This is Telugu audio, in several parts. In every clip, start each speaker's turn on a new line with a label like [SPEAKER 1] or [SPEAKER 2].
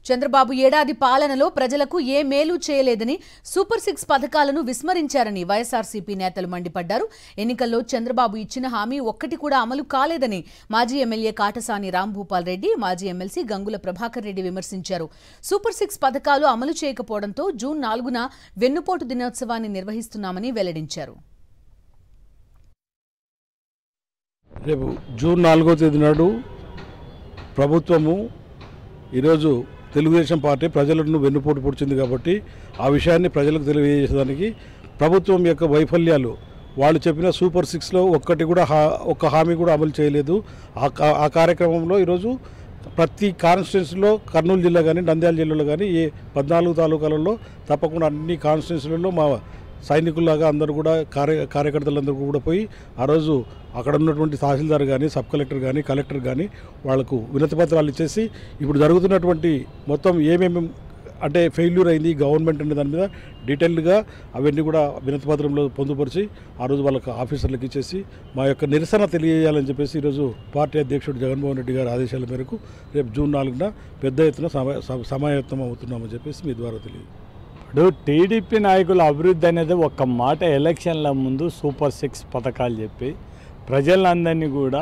[SPEAKER 1] చంద్రబాబు ఏడాది పాలనలో ప్రజలకు ఏ మేలు చేయలేదని సూపర్ 6 పథకాలను విస్మరించారని వైఎస్ఆర్సీపీ నేతలు మండిపడ్డారు. ఎన్నికల్లో చంద్రబాబు ఇచ్చిన హామీ ఒక్కటి కూడా అమలు కాలేదని మాజీ ఎమ్మెల్యే కాటసాని రాంభూపాల్ రెడ్డి, మాజీ ఎమ్మెల్సీ గంగుల ప్రభాకర్ రెడ్డి విమర్శించారు. సూపర్ 6 పథకాలు అమలు చేయకపోవడంతో జూన్ 4న వెన్నుపోటు దినోత్సవాన్ని నిర్వహిస్తున్నామని వెల్లడించారు.
[SPEAKER 2] రేపు జూన్ 4వ తేదీ నాడు ప్రభుత్వము ఈరోజు తెలుగుదేశం పార్టీ ప్రజలను వెన్నుపోటు పొడిచింది కాబట్టి ఆ విషయాన్ని ప్రజలకు తెలియజేసేదానికి ప్రభుత్వం యొక్క వైఫల్యాలు వాళ్ళు చెప్పిన సూపర్ 6లో ఒక్కటి కూడా ఒక్క హామీ కూడా అమలు చేయలేదు. ఆ కార్యక్రమంలో ఈరోజు ప్రతి కాన్స్టిట్యున్సీలో కర్నూలు జిల్లా కానీ నంద్యాల జిల్లాలో కానీ 14 తాలూకాలలో తప్పకుండా అన్ని కాన్స్టిట్యున్సీలలో మా సైనికుల్లాగా అందరూ కూడా కార్యకర్తలందరూ కూడా పోయి ఆ రోజు అక్కడ ఉన్నటువంటి తహసీల్దార్ కానీ, సబ్ కలెక్టర్ కానీ, కలెక్టర్ కానీ వాళ్లకు వినతి పత్రాలు ఇచ్చేసి ఇప్పుడు జరుగుతున్నటువంటి మొత్తం ఏమేమి అంటే ఫెయిల్యూర్ అయింది గవర్నమెంట్ అనే దాని మీద డీటెయిల్డ్గా అవన్నీ కూడా వినతి పత్రంలో పొందుపరిచి ఆ రోజు వాళ్ళకి ఆఫీసర్లకు ఇచ్చేసి మా యొక్క నిరసన తెలియజేయాలని చెప్పేసి ఈరోజు పార్టీ అధ్యక్షుడు జగన్మోహన్ రెడ్డి గారి ఆదేశాల మేరకు రేపు జూన్ 4న పెద్ద ఎత్తున సమాయత్తం అవుతున్నామని చెప్పేసి మీ ద్వారా తెలియదు.
[SPEAKER 3] ఇప్పుడు టీడీపీ నాయకుల అభివృద్ధి అనేది ఒక్క మాట ఎలక్షన్ల ముందు సూపర్ 6 పథకాలు చెప్పి ప్రజలందరినీ కూడా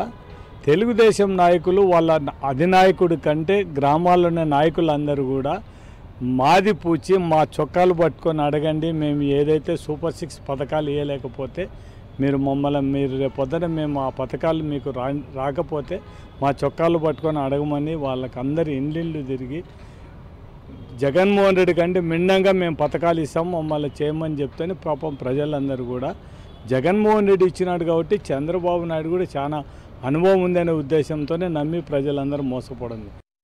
[SPEAKER 3] తెలుగుదేశం నాయకులు వాళ్ళ అధినాయకుడి కంటే గ్రామాల్లోని నాయకులందరూ కూడా మాది పూచి మా చొక్కాలు పట్టుకొని అడగండి, మేము ఏదైతే సూపర్ 6 పథకాలు ఇవ్వలేకపోతే మీరు రేపొద్దున మేము ఆ పథకాలు మీకు రాకపోతే మా చొక్కాలు పట్టుకొని అడగమని వాళ్ళకి అందరు ఇండ్లిళ్ళు తిరిగి జగన్మోహన్ రెడ్డి కంటే మిన్నంగా మేము పథకాలు ఇస్తాం మమ్మల్ని చేయమని చెప్తేనే పాపం ప్రజలందరూ కూడా జగన్మోహన్ రెడ్డి ఇచ్చినాడు కాబట్టి చంద్రబాబు నాయుడు కూడా చాలా అనుభవం ఉందనే ఉద్దేశంతోనే నమ్మి ప్రజలందరూ మోసపోవడం.